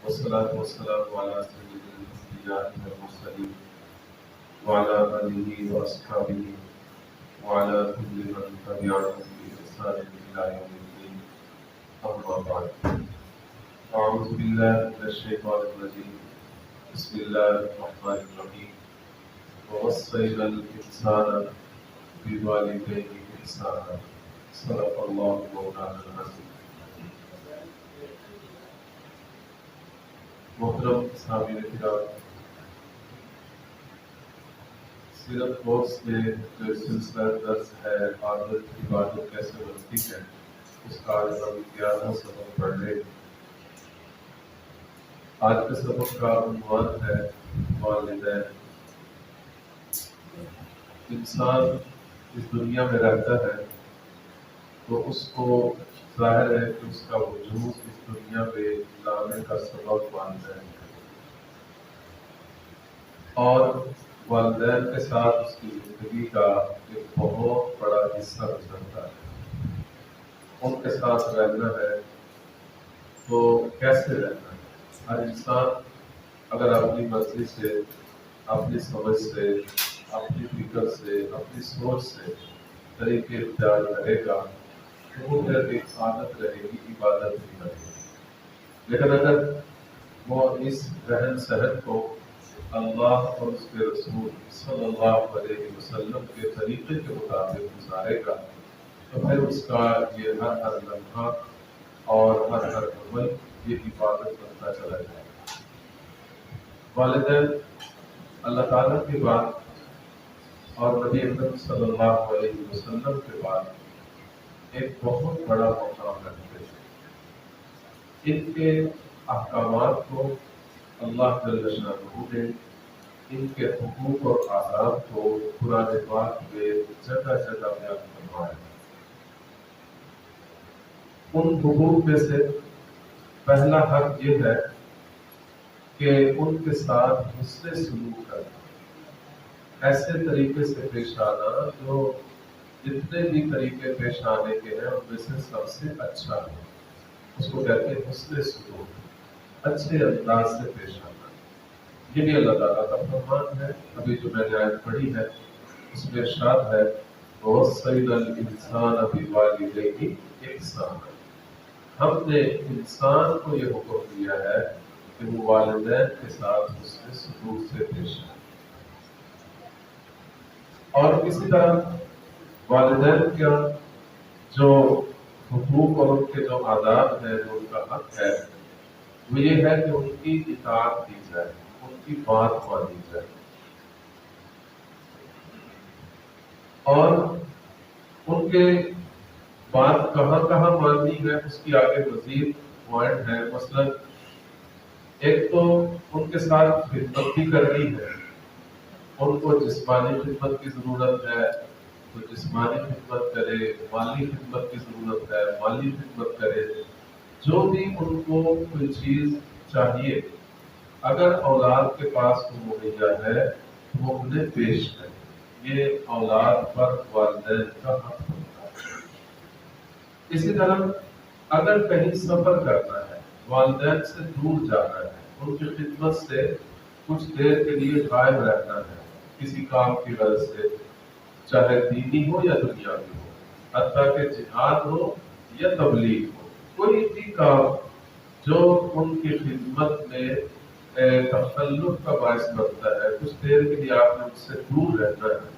والصلاة والسلام على سيد الأنبياء والمرسلين وعلى آله وأصحابه وعلى كل من تبعهم بإحسان إلى يوم الدين. أما بعد، أعوذ بالله من الشيطان الرجيم. بسم الله الرحمن الرحيم. ووصينا الإنسان بوالديه إحسانا. صدق الله مولانا العظيم. محترم سامعین کرام، سیرت کورس کے جو سلسلہ درس ہے عادت عبادت کیسے بنتی ہے، اس کا آج ہم 11واں سبق پڑھ رہے ہیں۔ آج کے سبق کا عنوان ہے والدین۔ انسان اس دنیا میں رہتا ہے تو اس کو ظاہر ہے کہ اس کا وجود اس دنیا پہ لانے کا سبب والدین ہے، اور والدین کے ساتھ اس کی زندگی کا ایک بہت بڑا حصہ گزرتا ہے۔ ان کے ساتھ رہنا ہے تو کیسے رہنا ہے؟ ہر انسان اگر اپنی مرضی سے، اپنی سمجھ سے، اپنی فکر سے، اپنی سوچ سے طریقے اختیار کرے گا تو وہ پھر ایک عادت رہے گی، عبادت بھی رہے گی۔ لیکن اگر وہ اس رہن سہن کو اللہ اور اس کے رسول صلی اللہ علیہ وسلم کے طریقے کے مطابق گزارے گا تو پھر اس کا یہ ہر لمحہ اور ہر عمل یہ عبادت بنتا چلا جائے گا۔ والدین اللہ تعالیٰ کے بعد اور نبی اکرم صلی اللہ علیہ وسلم کے بعد ایک بہت بڑا مقام رکھتے ہیں۔ ان کے احکامات کو اللہ جل شانہ نے ان کے حقوق اور آداب کو قرآن پاک میں جگہ جگہ بیان فرمایا۔ ان حقوق میں سے پہلا حق یہ ہے کہ ان کے ساتھ حسن سلوک کرنا، ایسے طریقے سے پیش آنا جو جتنے بھی طریقے پیش آنے کے ہیں ان میں سے سب سے اچھا ہے، اس کو کہتے ہیں حسن سلوک، اچھے انداز سے پیش آنا۔ یہ بھی اللہ تعالیٰ کا فرمان ہے۔ ابھی جو میں نے آیت پڑھی ہے اس میں ارشاد ہے وَوَصَّيْنَا الْإِنسَانَ بِوَالِدَيْهِ إِحْسَانًا۔ ہم نے انسان کو یہ حکم دیا ہے کہ وہ والدین کے ساتھ حسن سلوک سے پیش آئے، اور اسی طرح والدین کا جو حقوق اور ان کے جو آداب ہیں، جو ان کا حق ہے، وہ یہ ہے کہ ان کی اطاعت کی جائے، ان کی بات مانی جائے، اور ان کے بات کہاں کہاں ماننی ہے اس کی آگے مزید پوائنٹ ہے۔ مثلا ایک تو ان کے ساتھ خدمت بھی کرنی ہے، ان کو جسمانی خدمت کی ضرورت ہے تو جسمانی خدمت کرے، مالی خدمت کی ضرورت ہے مالی خدمت کرے، جو بھی ان کو کوئی چیز چاہیے اگر اولاد کے پاس وہ مہیا ہے تو وہ انہیں پیش کرے، یہ اولاد پر والدین کا حق ہوتا ہے۔ اسی طرح اگر کہیں سفر کرنا ہے، والدین سے دور جانا ہے، ان کی خدمت سے کچھ دیر کے لیے غائب رہنا ہے کسی کام کی غرض سے، چاہے دینی ہو یا دنیاوی ہو، حتیٰ کہ جہاد ہو یا تبلیغ ہو، کوئی بھی کام جو ان کی خدمت میں تخلف کا باعث بنتا ہے، کچھ دیر کے لیے آپ نے اس سے دور رہنا ہے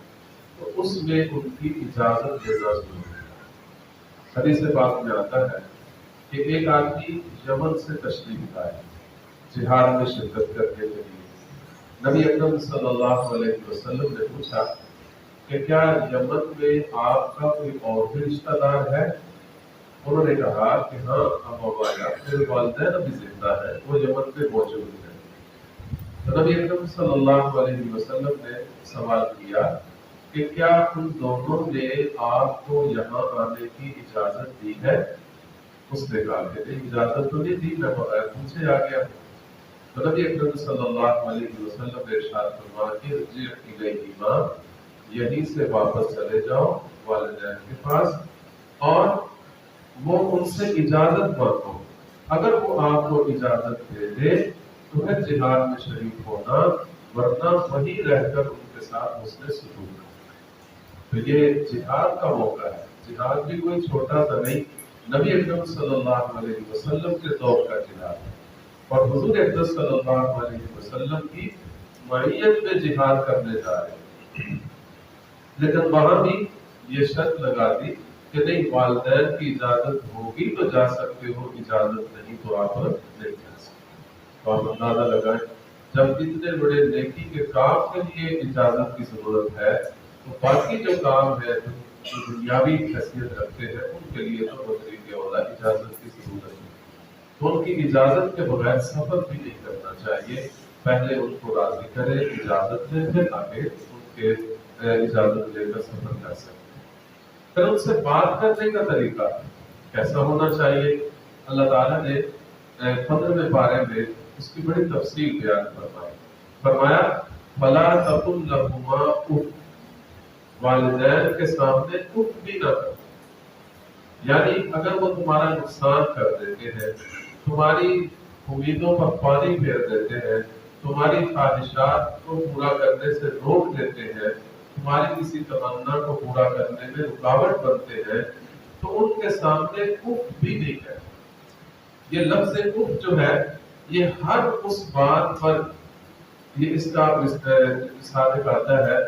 تو اس میں ان کی اجازت دینا ضروری ہے۔ حدیث پاک میں آتا ہے کہ ایک آدمی یمن سے تشریف لائے جہاد میں شرکت کرنے کے لیے۔ نبی اکرم صلی اللہ علیہ وسلم نے پوچھا کہ کیا یمن میں آپ کا کوئی اور بھی رشتہ دار ہے؟ انہوں نے کہا کہ ہاں ابا، میرے والدین ابھی زندہ ہیں، وہ یمن میں موجود ہیں۔ تو نبی اکرم صلی اللہ علیہ وسلم نے سوال کیا کہ کیا ان دونوں نے آپ کو یہاں آنے کی اجازت دی ہے؟ اس نے کہا کہ نہیں، اجازت تو نہیں دی، میں بغیر پوچھے آ گیا۔ تو نبی اکرم صلی اللہ علیہ وسلم نے ارشاد فرمایا کہ ارجع الیہما، یہیں سے واپس چلے جاؤ والدین کے پاس اور وہ ان سے اجازت مانگو اگر وہ آپ کو اجازت دے دے تو ہے جہاد میں شریک ہونا، ورنہ وہیں رہ کر ان کے ساتھ حسن سلوک کرنا۔ تو یہ جہاد کا موقع ہے، جہاد بھی کوئی چھوٹا سا نہیں، نبی اکرم صلی اللہ علیہ وسلم کے دور کا جہاد ہے، اور حضور اکرم صلی اللہ علیہ وسلم کی معیت میں جہاد کرنے جا رہے ہیں۔ لیکن وہاں بھی یہ شرط لگا دی کہ نہیں، والدین کی اجازت ہوگی تو جا سکتے ہو، اجازت نہیں تو آپ نہیں جا سکتے۔ تو آپ اندازہ لگائیں، جب اتنے بڑے نیکی کے کام کے لیے اجازت کی ضرورت ہے تو باقی جو کام ہے جو دنیاوی حیثیت رکھتے ہیں ان کے لیے تو بطریق اولا اجازت کی ضرورت ہے۔ تو ان کی اجازت کے بغیر سفر بھی نہیں کرنا چاہیے، پہلے ان کو راضی کرے، اجازت دے، پھر آگے ان کے اجازت لے کر سفر کر سکتے ہیں۔ پھر ان سے بات کرنے کا طریقہ کیسا ہونا چاہیے؟ اللہ تعالیٰ نے 15ویں پارے میں اس کی بڑی تفصیل بیان فرمایا فَلَا تَقُلْ لَهُمَا اُفٍّ، والدین کے سامنے اف بھی نہ کرو۔ یعنی اگر وہ تمہارا نقصان کر دیتے ہیں، تمہاری امیدوں پر پانی پھیر دیتے ہیں، تمہاری خواہشات کو پورا کرنے سے روک دیتے ہیں، تمہاری کسی تمنا کو پورا کرنے میں رکاوٹ بنتے ہیں، تو ان کے سامنے اف بھی نہیں کہنا۔ یہ لفظ اف جو ہے یہ ہر اس بات پر یہ اس کا صادق آتا ہے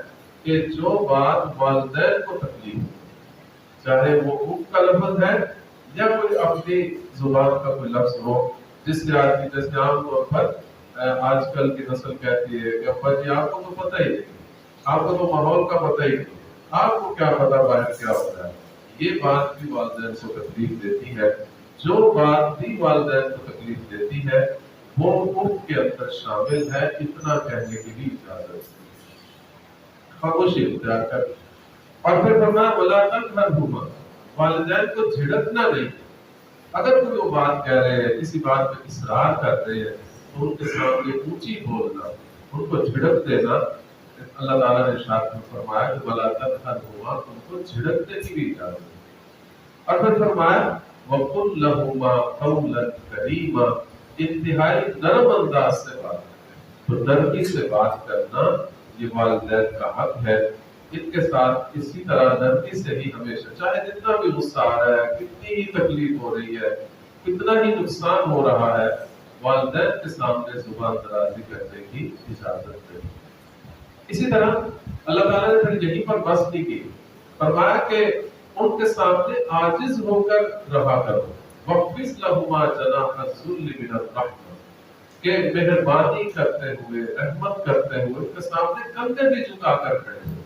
کہ جو بات والدین کو تکلیف ہو، چاہے وہ اف کا لفظ ہے یا کوئی اپنی زبان کا کوئی لفظ ہو، جس سے آدمی جیسے عام طور پر آج کل کی نسل کہتی ہے کہ ابا جی آپ کو تو پتہ ہی نہیں، آپ کو تو ماحول کا پتہ ہی نہیں، آپ کو کیا پتا باہر کیا ہوتا ہے۔ یہ بات بھی والدین کو تکلیف دیتی ہے۔ جو بات بھی والدین کو تکلیف دیتی ہے وہ اف کے اندر شامل ہے، اتنا کہنے کی بھی اجازت ہے، خاموشی اختیار کر۔ اور پھر فرمایا وَلَا تَنْهَرْهُمَا، والدین کو جھڑکنا نہیں۔ اگر کوئی وہ بات کہہ رہے ہیں، کسی بات پہ اصرار کر رہے ہیں تو ان کے سامنے اونچی بولنا، ان کو جھڑک دینا۔ اللہ تعالیٰ نے ارشاد میں فرمایا کہ وَلَا تَنْهَرْهُمَا، ان کو جھڑکنے کی بھی اجازت ہے۔ اور پھر فرمایا وَقُلْ لَهُمَا قَوْلًا كَرِيمًا، انتہائی نرم انداز سے بات کریں۔ تو نرمی سے بات کرنا یہ والدین کا حق ہے۔ ان کے ساتھ اسی طرح نرمی سے ہی ہمیشہ، چاہے جتنا بھی غصہ آ رہا ہے، کتنی ہی تکلیف ہو رہی ہے، کتنا ہی نقصان ہو رہا ہے، والدین کے سامنے زبان درازی کرنے کی اجازت دے۔ اسی طرح اللہ تعالیٰ نے پھر یہیں پر بس نہیں کی، فرمایا کہ ان کے سامنے عاجز ہو کر رہا کرو، وَاخْفِضْ لَهُمَا جَنَاحَ الذُّلِّ مِنَ الرَّحْمَةِ، کہ مہربانی کرتے ہوئے، رحمت کرتے ہوئے ان کے سامنے کندھے بھی جھکا کر کھڑے ہو،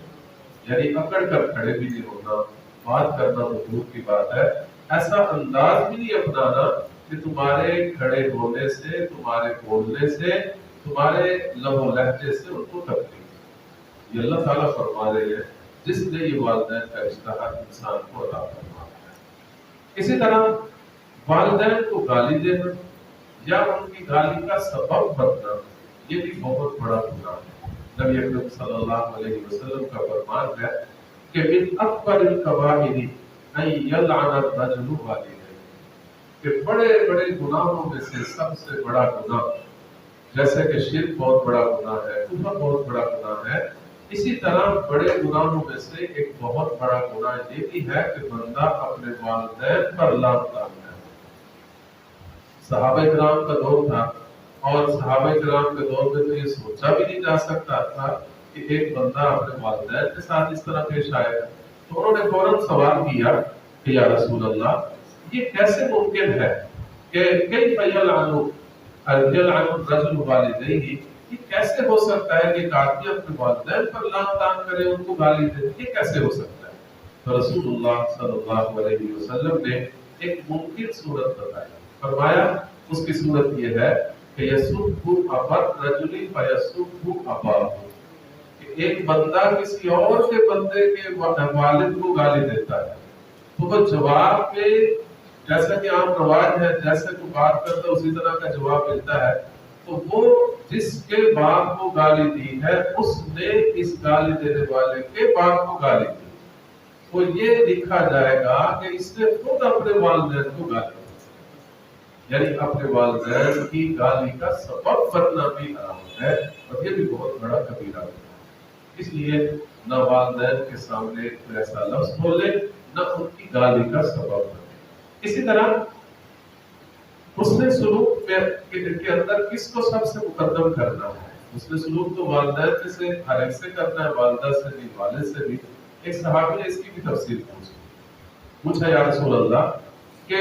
یعنی اکڑ کر کھڑے بھی نہیں ہونا، بات کرنا تو دور کی بات ہے، ایسا انداز بھی نہیں اپنانا کہ تمہارے کھڑے ہونے سے، تمہارے بولنے سے، تمہارے لب و لہجے سے ان کو تکلیف۔ یہ اللہ تعالیٰ فرما رہے ہیں جس نے یہ والدین کا اشتہا انسان کو عطا فرمایا ہے۔ اسی طرح والدین کو گالی دینا یا ان کی گالی کا سبب بننا یہ بھی بہت بڑا گناہ ہے۔ نبی اکرم صلی اللہ علیہ وسلم کا فرمان ہے کہ من اکبر الکبائر ان یلعن الرجل والدیہ، کہ بڑے بڑے گناہوں میں سے سب سے بڑا گناہ، جیسے کہ شرک بہت بڑا گناہ ہے، کفر بہت بڑا گناہ ہے، اسی طرح بڑے گناہوں میں سے ایک بہت بڑا گناہ یہ بھی ہے کہ بندہ اپنے والدین پر لعنت ڈالتا ہے۔ صحابہ کرام کا دور تھا اور صحابہ کرام کے دور میں تو یہ سوچا بھی نہیں جا سکتا تھا کہ ایک بندہ اپنے والدین کے ساتھ اس طرح پیش آئے گا۔ تو انہوں نے فوراً سوال کیا کہ یا رسول اللہ یہ کیسے ممکن ہے کہ کیف یلعن الرجل والدیہ، یہ کیسے ہو سکتا ہے کہ ایک آدمی اپنے والدین پر لعن طعن کرے، ان کو گالی دے، یہ کیسے ہو سکتا ہے؟ تو رسول اللہ صلی اللہ علیہ وسلم نے ایک ممکن صورت بتائی، فرمایا اس کی صورت یہ ہے کہ یسب ابا الرجل فیسب اباہ، کہ ایک بندہ کسی اور کے بندے کے والد کو گالی دیتا ہے تو وہ جواب میں، جیسا کہ عام رواج ہے، جیسے تو بات کرتا ہے اسی طرح کا جواب ملتا ہے، تو وہ جس کے باپ کو گالی دی ہے اس نے اس گالی دینے والے کے باپ کو گالی دی، تو یہ لکھا جائے گا کہ اس نے خود اپنے والدین کو گالی دی۔ یعنی اپنے والدین کی گالی کا سبب بننا بھی حرام ہے، اور یہ بھی بہت بڑا کبیرہ ہے۔ اس لیے نہ والدین کے سامنے کوئی ایسا لفظ بولے، نہ ان کی گالی کا سبب بنے۔ اسی طرح حسن سلوک کے اندر کس کو سب سے مقدم کرنا ہے؟ حسن سلوک تو والدین سے ہر ایک سے کرنا ہے، والدہ سے بھی، والد سے بھی۔ ایک صحابی نے اس کی بھی تفصیل پوچھا، یا رسول اللہ کہ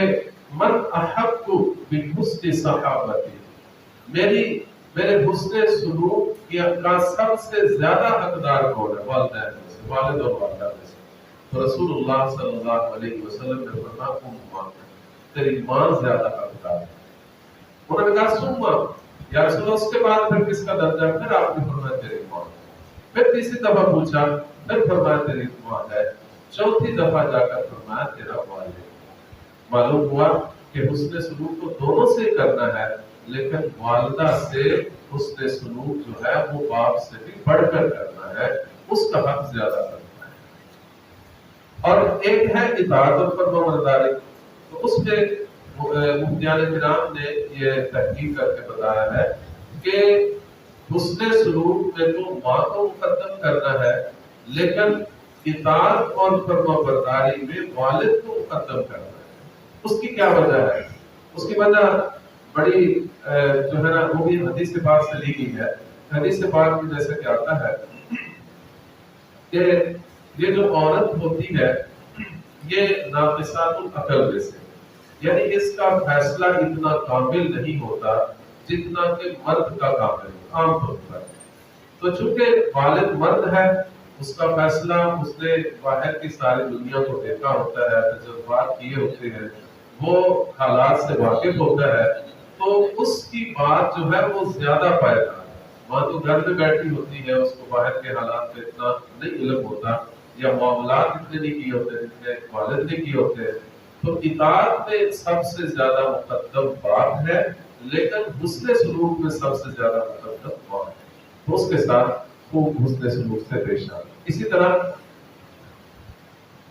من احق بحسن صحابتی، میرے حسن سلوک کا سب سے زیادہ حقدار کون ہے؟ والدین میں سے، والد اور والدہ میں سے۔ تو رسول اللہ صلی اللہ علیہ وسلم نے فرمایا ماں، تیری ماں زیادہ حقدار ہے۔ انہوں نے کہا سما، یا رسول اللہ اس کے بعد پھر کس کا درجہ؟ پھر آپ نے فرمایا تیری ماں۔ پھر تیسری دفعہ پوچھا، پھر فرمایا تیری ماں ہے۔ چوتھی دفعہ جا کر فرمایا تیرا والد۔ معلوم ہوا کہ حسن سلوک کو دونوں سے کرنا ہے، لیکن والدہ سے حسن سلوک جو ہے وہ باپ سے بھی بڑھ کر کرنا ہے، اس کا حق زیادہ کرنا ہے۔ اور ایک ہے اطاعت اور فرمانبرداری، تو اس پہ مفتیان کرام نے یہ تحقیق کر کے بتایا ہے کہ حسن سلوک میں تو ماں کو مقدم کرنا ہے، لیکن اطاعت اور فرمانبرداری میں والد کو مقدم کرنا ہے۔ اس کی کیا وجہ ہے؟ اس کی وجہ بڑی جو ہے نا وہ بھی حدیث پاک سے لی گئی ہے۔ حدیث پاک میں جیسے کہ آتا ہے کہ یہ جو عورت ہوتی ہے یہ ناقصات العقل میں سے، یعنی اس کا فیصلہ اتنا کامل نہیں ہوتا جتنا کہ مرد کا کامل ہوتا عام طور پر۔ تو چونکہ والد مرد ہے، اس کا فیصلہ اس نے باہر کی ساری دنیا کو دیکھا ہوتا ہے، تجربات کیے ہوتے ہیں، وہ حالات سے واقف ہوتا ہے، تو اس کی بات جو ہے وہ زیادہ پائیدار ہے۔ ماں تو گھر میں بیٹھی ہوتی ہے، اس کو باہر کے حالات میں اتنا نہیں علم ہوتا، یا معاملات اتنے نہیں کیے ہوتے جتنے والد نے کیے ہوتے۔ تو اطاعت میں سب سے زیادہ مقدم باپ ہے، لیکن حسن سلوک میں سب سے زیادہ مقدم ماں ہے، تو اس کے ساتھ خوب حسن سلوک سے پیش آنا۔ اسی طرح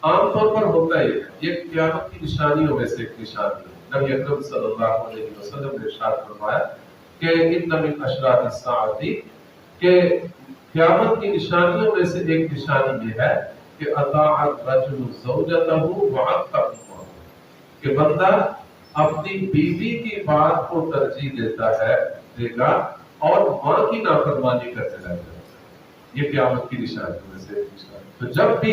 عام طور پر ہوتا ہے یہ قیامت کی نشانیوں میں سے ایک نشانی ہے۔ نبی اکرم صلی اللہ علیہ وسلم نے ارشاد فرمایا کہ ان من اشراط الساعۃ، کہ قیامت کی نشانیوں میں سے ایک نشانی یہ ہے کہ اطاع الرجل زوجته وعق امه، کہ بندہ اپنی بیوی کی بات کو ترجیح دے گا اور ماں کی نافرمانی کرنے لگے گا۔ یہ قیامت کی نشانیوں میں سے ایک نشانی۔ تو جب بھی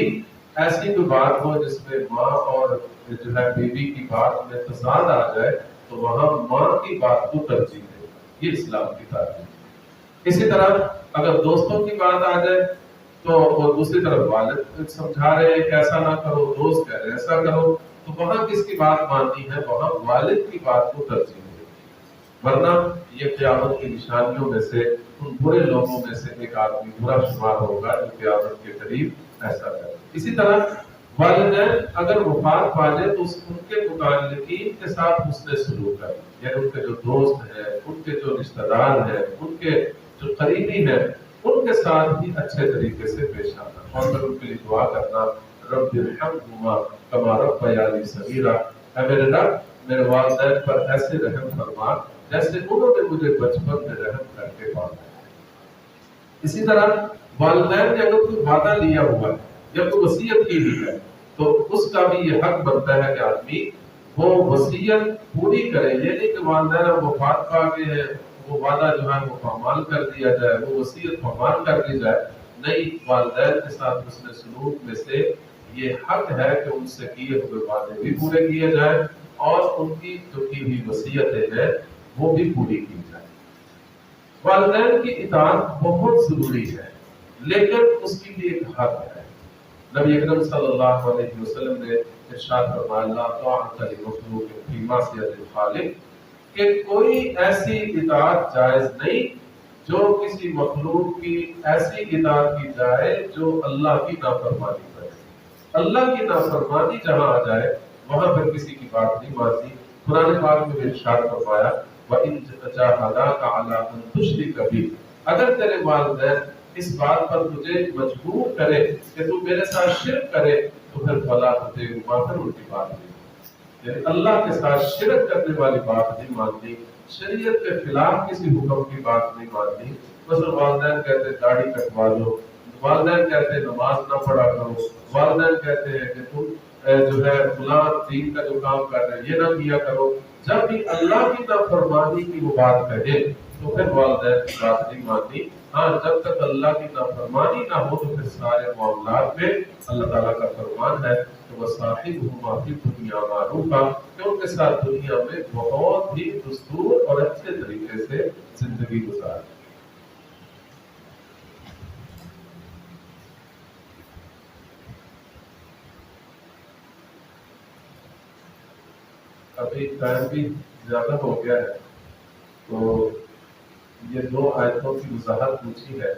ایسی کوئی بات ہو جس میں ماں اور جو ہے بیوی کی بات میں تضاد آ جائے، تو وہاں ماں کی بات کو ترجیح دے گا۔ یہ اسلام کی تعلیم ہے۔ اسی طرح اگر دوستوں کی بات آ جائے تو وہ دوسری طرف والد سمجھا رہے ہیں کہ ایسا نہ کرو، دوست کہہ رہے ہیں ایسا کرو، تو وہاں کس کی بات ماننی ہے؟ وہاں والد کی بات کو ترجیح دے گا۔ ورنہ یہ قیامت کی نشانیوں میں سے ان برے لوگوں میں سے ایک آدمی برا شمار ہوگا جو قیامت کے قریب ایسا کرے۔ اسی طرح والدین اگر وفات پا جائے تو ان کے متعلقین کے ساتھ حسن سلوک کریں، یعنی ان کے جو دوست ہیں، ان کے جو رشتہ دار ہیں، ان کے جو قریبی ہیں، ان کے ساتھ بھی اچھے طریقے سے پیش آنا، اور پھر ان کے لیے دعا کرنا، رب ارحمہما کما ربیانی صغیرا، اے میرے رب میرے والدین پر ایسے رحم فرما جیسے انہوں نے مجھے بچپن میں رحم کر کے پالا۔ اسی طرح والدین نے اگر کوئی وعدہ لیا ہوا ہے یا کوئی وصیت کی ہوئی ہے تو اس کا بھی یہ حق بنتا ہے کہ آدمی وہ وصیت پوری کرے۔ یہ نہیں کہ والدین اب وفات پا گئے ہیں، وہ وعدہ جو ہے وہ پامال کر دیا جائے، وہ وصیت پامال کر دی جائے۔ نہیں، والدین کے ساتھ حسن سلوک میں سے یہ حق ہے کہ ان سے کیے ہوئے وعدے بھی پورے کیے جائیں اور ان کی جو کی ہوئی وصیتیں ہیں وہ بھی پوری کی جائیں۔ والدین کی اطاعت بہت ضروری ہے، لیکن اس کی بھی ایک حد ہے۔ نبی اکرم صلی اللہ علیہ وسلم نے ارشاد فرمایا لا طاعۃ لمخلوق فی معصیۃ الخالق، کہ کوئی ایسی اطاعت جائز نہیں جو کسی مخلوق کی ایسی اطاعت کی جائے جو اللہ کی نافرمانی کرے۔ اللہ کی نافرمانی جہاں آ جائے وہاں پر کسی کی بات نہیں مانتی۔ قرآن پاک میں ارشاد فرمایا وَإِن جَاهَدَاكَ عَلَىٰ أَن تُشْرِكَ بِي، اگر تیرے والدین اس بات پر تجھے مجبور کرے کہ تو میرے ساتھ شرک کرے تو پھر فَلَا تُطِعْهُمَا، پھر ان کی بات نہیں۔ یعنی اللہ کے ساتھ شرک کرنے والی بات نہیں ماننی، شریعت کے خلاف کسی حکم کی بات نہیں ماننی۔ مثلا والدین کہتے ہیں داڑھی کٹوا لو، والدین کہتے ہیں نماز نہ پڑھا کرو، والدین کہتے ہیں کہ تم جو ہے فلاں دین کا جو کام کر رہے ہیں یہ نہ کیا کرو۔ جب بھی اللہ کی نافرمانی کی وہ بات کہے تو پھر والدین کی بات نہیں ماننی۔ ہاں جب تک اللہ کی نافرمانی نہ ہو تو پھر سارے معاملات میں اللہ تعالیٰ کا فرمان ہے کہ وَصَاحِبْهُمَا فِي الدُّنْيَا مَعْرُوفًا، کہ ان کے ساتھ دنیا میں بہت ہی دستور اور اچھے طریقے سے زندگی گزار۔ ابھی ٹائم بھی زیادہ ہو گیا ہے، تو یہ 2 آیتوں کی وضاحت پوچھی ہے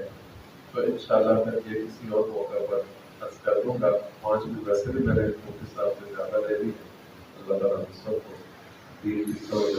تو انشاءاللہ میں یہ کسی اور موقع پر عرض کر دوں گا۔ 5 منٹ ویسے بھی میں نے مفتی صاحب سے زیادہ لے لی ہے۔ اللہ تعالیٰ ہم سب کو دین کی سمجھ